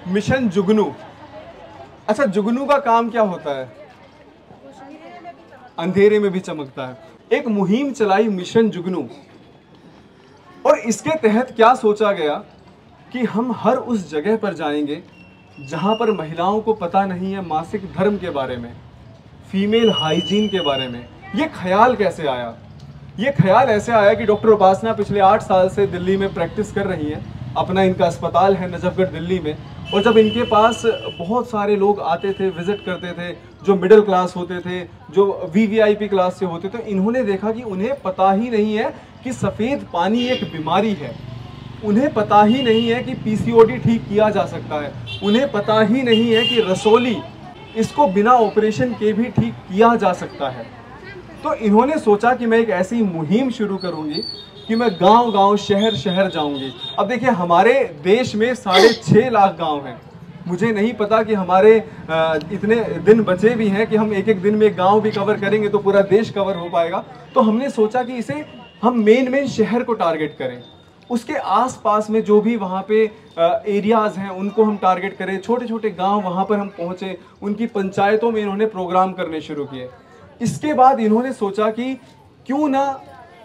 Mission जुगनू। अच्छा, जुगनू का काम क्या होता है? अंधेरे में भी चमकता है। एक मुहिम चलाई मिशन जुगनू, और इसके तहत क्या सोचा गया कि हम हर उस जगह पर जाएंगे जहां पर महिलाओं को पता नहीं है मासिक धर्म के बारे में, फीमेल हाइजीन के बारे में। ये ख्याल कैसे आया? ये ख्याल ऐसे आया कि डॉक्टर उपासना पिछले 8 साल से दिल्ली में प्रैक्टिस कर रही हैं। अपना इनका अस्पताल है नजफगढ़ दिल्ली में, और जब इनके पास बहुत सारे लोग आते थे, विजिट करते थे, जो मिडिल क्लास होते थे, जो वीवीआईपी क्लास से होते थे, इन्होंने देखा कि उन्हें पता ही नहीं है कि सफ़ेद पानी एक बीमारी है। उन्हें पता ही नहीं है कि पीसीओडी ठीक किया जा सकता है। उन्हें पता ही नहीं है कि रसोली, इसको बिना ऑपरेशन के भी ठीक किया जा सकता है। तो इन्होंने सोचा कि मैं एक ऐसी मुहिम शुरू करूंगी कि मैं गांव-गांव, शहर-शहर जाऊंगी। अब देखिए, हमारे देश में 6.5 लाख गांव हैं। मुझे नहीं पता कि हमारे इतने दिन बचे भी हैं कि हम एक एक दिन में गांव भी कवर करेंगे तो पूरा देश कवर हो पाएगा। तो हमने सोचा कि इसे हम मेन शहर को टारगेट करें, उसके आसपास में जो भी वहाँ पे एरियाज़ हैं उनको हम टारगेट करें। छोटे छोटे गांव वहाँ पर हम पहुँचे, उनकी पंचायतों में इन्होंने प्रोग्राम करने शुरू किए। इसके बाद इन्होंने सोचा कि क्यों ना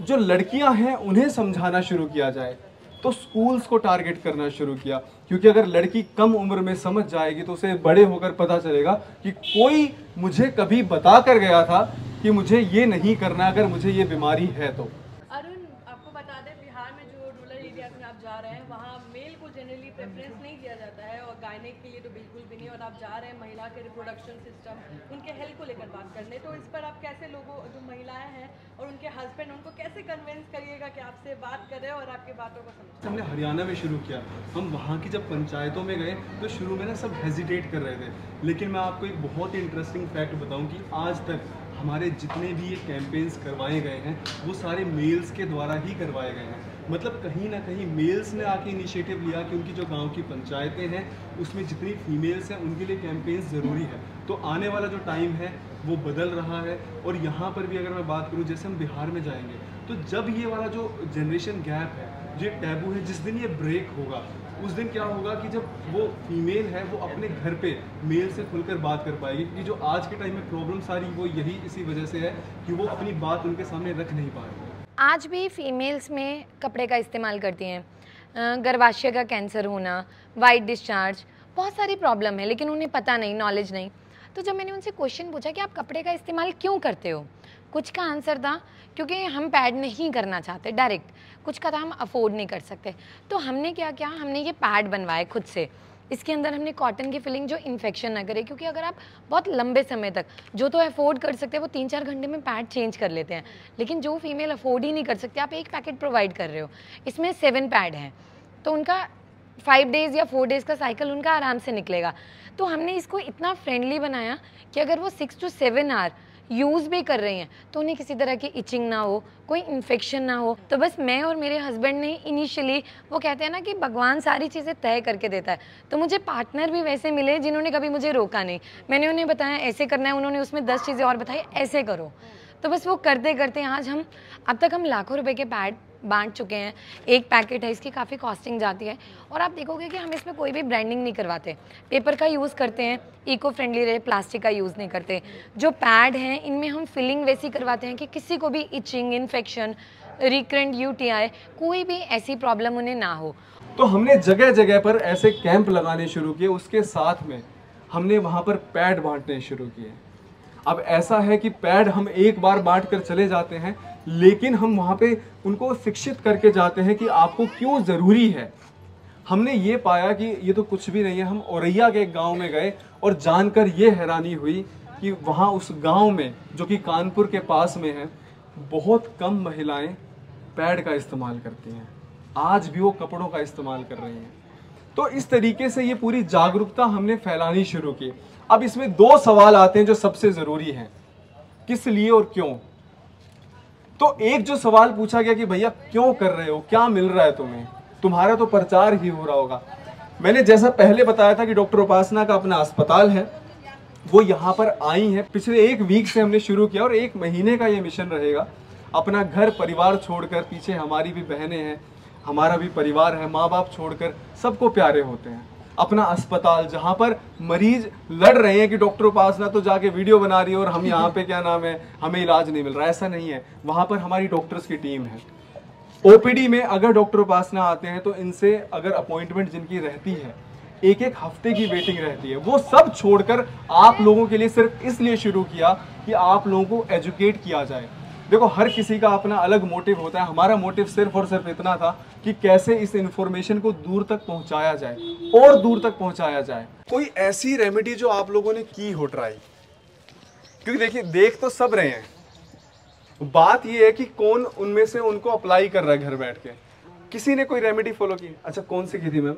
जो लड़कियां हैं उन्हें समझाना शुरू किया जाए। तो स्कूल्स को टारगेट करना शुरू किया, क्योंकि अगर लड़की कम उम्र में समझ जाएगी तो उसे बड़े होकर पता चलेगा कि कोई मुझे कभी बता कर गया था कि मुझे ये नहीं करना अगर मुझे ये बीमारी है तो। अरुण, आपको बता दें, बिहार में जो रूरल एरियाज में आप जा रहे हैं वहाँ मेल को जनरली प्रेफरेंस नहीं दिया जाता है, और गायनेक के लिए तो बिल्कुल भी नहीं। और आप जा रहे हैं महिला के रिप्रोडक्शन सिस्टम, उनके हेल्थ को लेकर बात करने। तो इस पर आप कैसे लोगों, जो महिलाएं हैं और उनके हस्बैंड, उनको कैसे कन्विंस करिएगा कि आपसे बात कर रहे हैं और आपकी बातों को समझ? हमने हरियाणा में शुरू किया। हम वहाँ की जब पंचायतों में गए तो शुरू में ना सब हेजिटेट कर रहे थे, लेकिन मैं आपको एक बहुत ही इंटरेस्टिंग फैक्ट बताऊँ कि आज तक हमारे जितने भी ये कैंपेन्स करवाए गए हैं वो सारे मेल्स के द्वारा ही करवाए गए हैं। मतलब कहीं ना कहीं मेल्स ने आके इनिशिएटिव लिया कि उनकी जो गांव की पंचायतें हैं उसमें जितनी फीमेल्स हैं उनके लिए कैंपेन्स ज़रूरी है। तो आने वाला जो टाइम है वो बदल रहा है। और यहाँ पर भी अगर मैं बात करूँ, जैसे हम बिहार में जाएंगे तो जब ये वाला जो जनरेशन गैप है, जो टैबू है, जिस दिन ये ब्रेक होगा उस दिन क्या होगा कि जब वो फीमेल है वो अपने घर पे मेल से खुलकर बात कर पाएगी। क्योंकि जो आज के टाइम में प्रॉब्लम सारी वो यही इसी वजह से है कि वो अपनी बात उनके सामने रख नहीं पा रही है। आज भी फीमेल्स में कपड़े का इस्तेमाल करती हैं। गर्भाशय का कैंसर होना, वाइट डिस्चार्ज, बहुत सारी प्रॉब्लम है, लेकिन उन्हें पता नहीं, नॉलेज नहीं। तो जब मैंने उनसे क्वेश्चन पूछा कि आप कपड़े का इस्तेमाल क्यों करते हो, कुछ का आंसर था क्योंकि हम पैड नहीं करना चाहते डायरेक्ट, कुछ का था हम अफोर्ड नहीं कर सकते। तो हमने क्या किया, हमने ये पैड बनवाए खुद से। इसके अंदर हमने कॉटन की फिलिंग जो इन्फेक्शन ना करे, क्योंकि अगर आप बहुत लंबे समय तक, जो तो अफोर्ड कर सकते हैं वो 3-4 घंटे में पैड चेंज कर लेते हैं, लेकिन जो फीमेल अफोर्ड ही नहीं कर सकते, आप एक पैकेट प्रोवाइड कर रहे हो, इसमें 7 पैड हैं, तो उनका 5 डेज़ या 4 डेज़ का साइकिल उनका आराम से निकलेगा। तो हमने इसको इतना फ्रेंडली बनाया कि अगर वो 6 to 7 आवर यूज़ भी कर रही हैं तो उन्हें किसी तरह की इचिंग ना हो, कोई इन्फेक्शन ना हो। तो बस मैं और मेरे हस्बैंड ने इनिशियली, वो कहते हैं ना कि भगवान सारी चीज़ें तय करके देता है, तो मुझे पार्टनर भी वैसे मिले जिन्होंने कभी मुझे रोका नहीं। मैंने उन्हें बताया ऐसे करना है, उन्होंने उसमें 10 चीज़ें और बताई, ऐसे करो। तो बस वो करते करते आज हम, अब तक हम लाखों रुपए के पैड बांट चुके हैं। एक पैकेट है, इसकी काफ़ी कॉस्टिंग जाती है, और आप देखोगे कि हम इसमें कोई भी ब्रांडिंग नहीं करवाते, पेपर का यूज़ करते हैं, इको फ्रेंडली रहे, प्लास्टिक का यूज़ नहीं करते। जो पैड हैं इनमें हम फिलिंग वैसी करवाते हैं कि किसी को भी इचिंग, इन्फेक्शन, रिकरेंट यूटीआई, कोई भी ऐसी प्रॉब्लम उन्हें ना हो। तो हमने जगह जगह पर ऐसे कैंप लगाने शुरू किए, उसके साथ में हमने वहाँ पर पैड बांटने शुरू किए। अब ऐसा है कि पैड हम एक बार बांट कर चले जाते हैं, लेकिन हम वहाँ पे उनको शिक्षित करके जाते हैं कि आपको क्यों ज़रूरी है। हमने ये पाया कि ये तो कुछ भी नहीं है। हम औरैया के एक गांव में गए और जानकर ये हैरानी हुई कि वहाँ उस गांव में, जो कि कानपुर के पास में है, बहुत कम महिलाएं पैड का इस्तेमाल करती हैं। आज भी वो कपड़ों का इस्तेमाल कर रही हैं। तो इस तरीके से ये पूरी जागरूकता हमने फैलानी शुरू की। अब इसमें 2 सवाल आते हैं जो सबसे ज़रूरी हैं, किस लिए और क्यों। तो एक जो सवाल पूछा गया कि भैया क्यों कर रहे हो, क्या मिल रहा है तुम्हें, तुम्हारा तो प्रचार ही हो रहा होगा। मैंने जैसा पहले बताया था कि डॉक्टर उपासना का अपना अस्पताल है, वो यहाँ पर आई हैं। पिछले 1 वीक से हमने शुरू किया और 1 महीने का ये मिशन रहेगा। अपना घर परिवार छोड़कर, पीछे हमारी भी बहनें हैं, हमारा भी परिवार है, माँ बाप छोड़कर सबको प्यारे होते हैं। अपना अस्पताल जहां पर मरीज लड़ रहे हैं कि डॉक्टर उपासना तो जाके वीडियो बना रही है और हम यहाँ पे क्या नाम है, हमें इलाज नहीं मिल रहा, ऐसा नहीं है। वहां पर हमारी डॉक्टर्स की टीम है। ओपीडी में अगर डॉक्टर उपासना आते हैं तो इनसे अगर अपॉइंटमेंट जिनकी रहती है, एक एक हफ्ते की वेटिंग रहती है। वो सब छोड़कर आप लोगों के लिए सिर्फ इसलिए शुरू किया कि आप लोगों को एजुकेट किया जाए। देखो, हर किसी का अपना अलग मोटिव होता है। हमारा मोटिव सिर्फ और सिर्फ इतना था कि कैसे इस इंफॉर्मेशन को दूर तक पहुंचाया जाए और दूर तक पहुंचाया जाए। कोई ऐसी रेमेडी जो आप लोगों ने की हो ट्राई, क्योंकि देखिए देख तो सब रहे हैं, बात ये है कि कौन उनमें से उनको अप्लाई कर रहा है घर बैठ के। किसी ने कोई रेमेडी फॉलो की? अच्छा, कौन सी की थी मैम?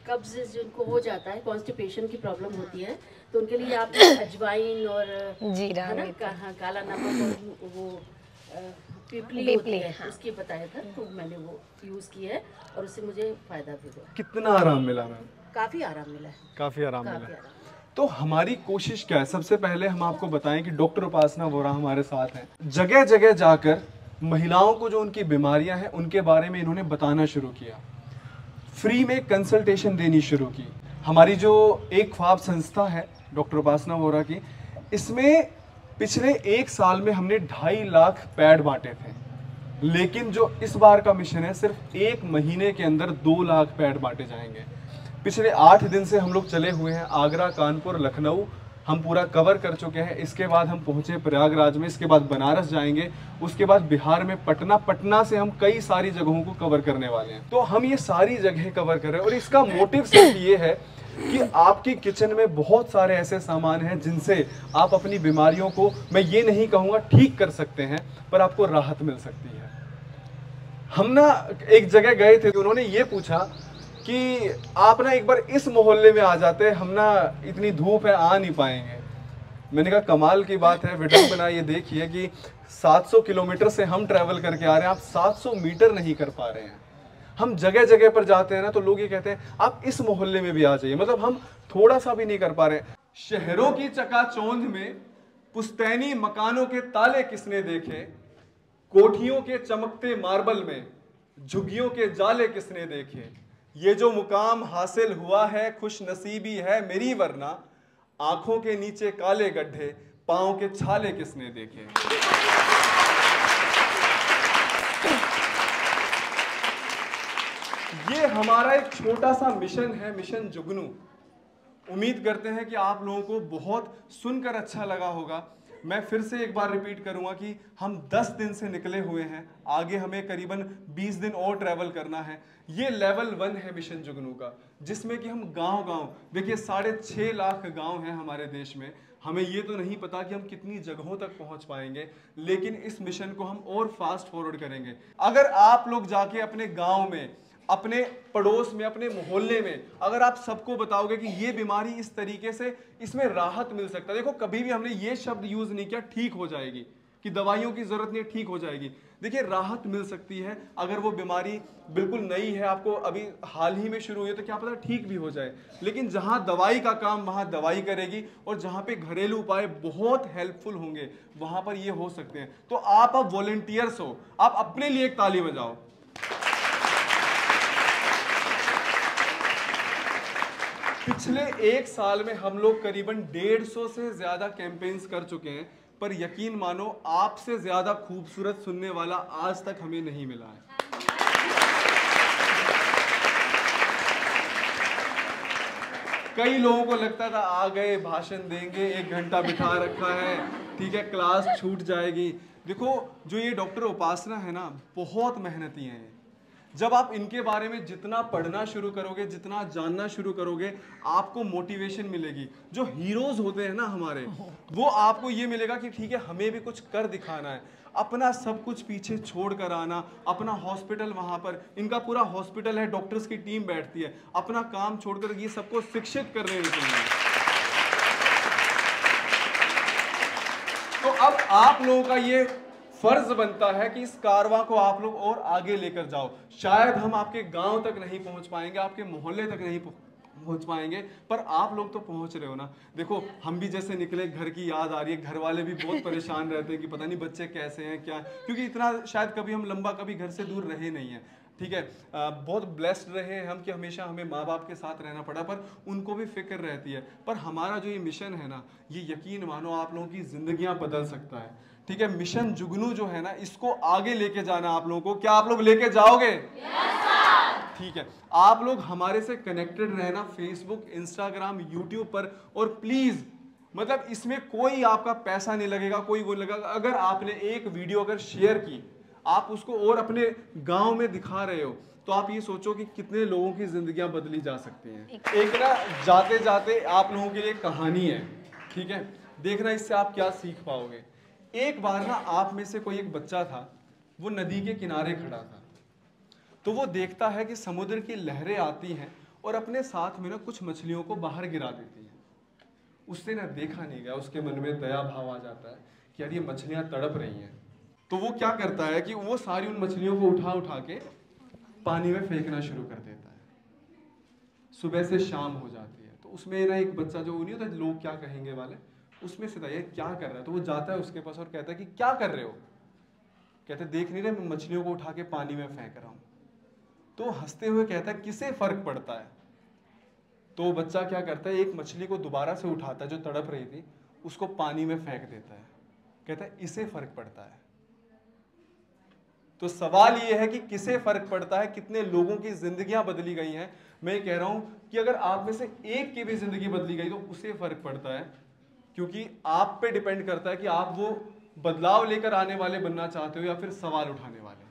कब्ज जिनको हो जाता है, कॉन्स्टिपेशन की प्रॉब्लम होती है, तो उनके लिए आप अजवाइन और जीरा, है ना, काला नमक और वो पीपली होती है, उसकी बताया था, तो मैंने वो यूज़ किया है और उससे मुझे फ़ायदा भी हुआ। कितना आराम मिला मैम? काफ़ी आराम मिला है। काफ़ी आराम मिला। तो हमारी कोशिश क्या है? सबसे पहले हम आपको बताएं कि डॉक्टर उपासना वोरा हमारे साथ हैं। जगह जगह जाकर महिलाओं को जो उनकी बीमारियां हैं उनके बारे में इन्होंने बताना शुरू किया, फ्री में कंसल्टेशन देनी शुरू की। हमारी जो एक ख्वाब संस्था है डॉक्टर उपासना वोरा की, इसमें पिछले 1 साल में हमने 2.5 लाख पैड बांटे थे, लेकिन जो इस बार का मिशन है सिर्फ 1 महीने के अंदर 2 लाख पैड बांटे जाएंगे। पिछले 8 दिन से हम लोग चले हुए हैं। आगरा, कानपुर, लखनऊ हम पूरा कवर कर चुके हैं। इसके बाद हम पहुंचे प्रयागराज में, इसके बाद बनारस जाएंगे, उसके बाद बिहार में पटना, पटना से हम कई सारी जगहों को कवर करने वाले हैं। तो हम ये सारी जगह कवर कर रहे हैं और इसका मोटिव सिर्फ ये है कि आपकी किचन में बहुत सारे ऐसे सामान हैं जिनसे आप अपनी बीमारियों को, मैं ये नहीं कहूँगा ठीक कर सकते हैं, पर आपको राहत मिल सकती है। हम ना एक जगह गए थे, उन्होंने ये पूछा कि आप ना एक बार इस मोहल्ले में आ जाते, हम ना इतनी धूप है आ नहीं पाएंगे। मैंने कहा कमाल की बात है, वीडियो बना, ये देखिए कि 700 किलोमीटर से हम ट्रैवल करके आ रहे हैं, आप 700 मीटर नहीं कर पा रहे हैं। हम जगह जगह पर जाते हैं ना, तो लोग ये कहते हैं आप इस मोहल्ले में भी आ जाइए, मतलब हम थोड़ा सा भी नहीं कर पा रहे। शहरों की चकाचौंध में पुश्तैनी मकानों के ताले किसने देखे, कोठियों के चमकते मार्बल में झुग्गियों के जाले किसने देखे। ये जो मुकाम हासिल हुआ है खुश नसीबी है मेरी, वरना आंखों के नीचे काले गड्ढे पांव के छाले किसने देखे। ये हमारा एक छोटा सा मिशन है, मिशन जुगनू। उम्मीद करते हैं कि आप लोगों को बहुत सुनकर अच्छा लगा होगा। मैं फिर से एक बार रिपीट करूंगा कि हम 10 दिन से निकले हुए हैं, आगे हमें करीबन 20 दिन और ट्रैवल करना है। ये लेवल 1 है मिशन जुगनू का, जिसमें कि हम गांव-गांव, देखिए 6.5 लाख गांव हैं हमारे देश में। हमें ये तो नहीं पता कि हम कितनी जगहों तक पहुंच पाएंगे, लेकिन इस मिशन को हम और फास्ट फॉरवर्ड करेंगे। अगर आप लोग जाके अपने गाँव में, अपने पड़ोस में, अपने मोहल्ले में अगर आप सबको बताओगे कि ये बीमारी इस तरीके से, इसमें राहत मिल सकता है। देखो, कभी भी हमने ये शब्द यूज नहीं किया ठीक हो जाएगी, कि दवाइयों की जरूरत नहीं है, ठीक हो जाएगी। देखिए, राहत मिल सकती है। अगर वो बीमारी बिल्कुल नई है, आपको अभी हाल ही में शुरू हुई है, तो क्या पता ठीक भी हो जाए। लेकिन जहां दवाई का काम वहां दवाई करेगी, और जहां पे घरेलू उपाय बहुत हेल्पफुल होंगे वहां पर ये हो सकते हैं। तो आप अब वॉलंटियर्स हो, आप अपने लिए एक ताली बजाओ। पिछले 1 साल में हम लोग करीबन 150 से ज्यादा कैंपेन्स कर चुके हैं, पर यकीन मानो आपसे ज्यादा खूबसूरत सुनने वाला आज तक हमें नहीं मिला है। कई लोगों को लगता था आ गए, भाषण देंगे, 1 घंटा बिठा रखा है, ठीक है, क्लास छूट जाएगी। देखो, जो ये डॉक्टर उपासना है ना, बहुत मेहनती हैं। जब आप इनके बारे में जितना पढ़ना शुरू करोगे, जितना जानना शुरू करोगे, आपको मोटिवेशन मिलेगी। जो हीरोज होते हैं ना हमारे, वो आपको ये मिलेगा कि ठीक है, हमें भी कुछ कर दिखाना है, अपना सब कुछ पीछे छोड़ कर आना, अपना हॉस्पिटल, वहां पर इनका पूरा हॉस्पिटल है, डॉक्टर्स की टीम बैठती है, अपना काम छोड़कर ये सबको शिक्षित करने निकलना। तो अब आप लोगों का ये फर्ज बनता है कि इस कारवां को आप लोग और आगे लेकर जाओ। शायद हम आपके गांव तक नहीं पहुंच पाएंगे, आपके मोहल्ले तक नहीं पहुंच पाएंगे, पर आप लोग तो पहुंच रहे हो ना। देखो, हम भी जैसे निकले, घर की याद आ रही है, घर वाले भी बहुत परेशान रहते हैं कि पता नहीं बच्चे कैसे हैं क्या, क्योंकि इतना शायद कभी हम लंबा कभी घर से दूर रहे नहीं हैं। ठीक है। बहुत ब्लेस्ड रहे हम कि हमेशा हमें माँ बाप के साथ रहना पड़ा, पर उनको भी फिक्र रहती है। पर हमारा जो ये मिशन है ना, ये यकीन मानो आप लोगों की जिंदगियां बदल सकता है। ठीक है, मिशन जुगनू जो है ना, इसको आगे लेके जाना आप लोगों को। क्या आप लोग लेके जाओगे? ठीक है, आप लोग हमारे से कनेक्टेड रहना फेसबुक, इंस्टाग्राम, यूट्यूब पर। और प्लीज मतलब इसमें कोई आपका पैसा नहीं लगेगा, कोई वो लगेगा। अगर आपने एक वीडियो अगर शेयर की, आप उसको और अपने गांव में दिखा रहे हो, तो आप ये सोचो कि कितने लोगों की जिंदगियां बदली जा सकती हैं। एक ना जाते जाते आप लोगों के लिए कहानी है, ठीक है, देखना इससे आप क्या सीख पाओगे। एक बार ना आप में से कोई एक बच्चा था, वो नदी के किनारे खड़ा था। तो वो देखता है कि समुद्र की लहरें आती हैं और अपने साथ में ना कुछ मछलियों को बाहर गिरा देती हैं। उसने ना देखा नहीं गया, उसके मन में दया भाव आ जाता है कि यार ये मछलियां तड़प रही हैं। तो वो क्या करता है कि वो सारी उन मछलियों को उठा उठा के पानी में फेंकना शुरू कर देता है। सुबह से शाम हो जाती है, तो उसमें ना एक बच्चा जो नहीं होता लोग क्या कहेंगे वाले, उसमें से था ये क्या कर रहा है। तो वो जाता है उसके पास और कहता है कि क्या कर रहे हो? कहते देख नहीं रहे, मैं मछलियों को उठा के पानी में फेंक रहा हूं। तो हंसते हुए कहता है किसे फर्क पड़ता है? तो बच्चा क्या करता है, एक मछली को दोबारा से उठाता है जो तड़प रही थी, उसको पानी में फेंक देता है। कहता है इसे फर्क पड़ता है। तो सवाल यह है कि किसे फर्क पड़ता है, कितने लोगों की जिंदगियां बदली गई हैं। मैं कह रहा हूं कि अगर आप में से एक की भी जिंदगी बदली गई तो उसे फर्क पड़ता है, क्योंकि आप पे डिपेंड करता है कि आप वो बदलाव लेकर आने वाले बनना चाहते हो या फिर सवाल उठाने वाले।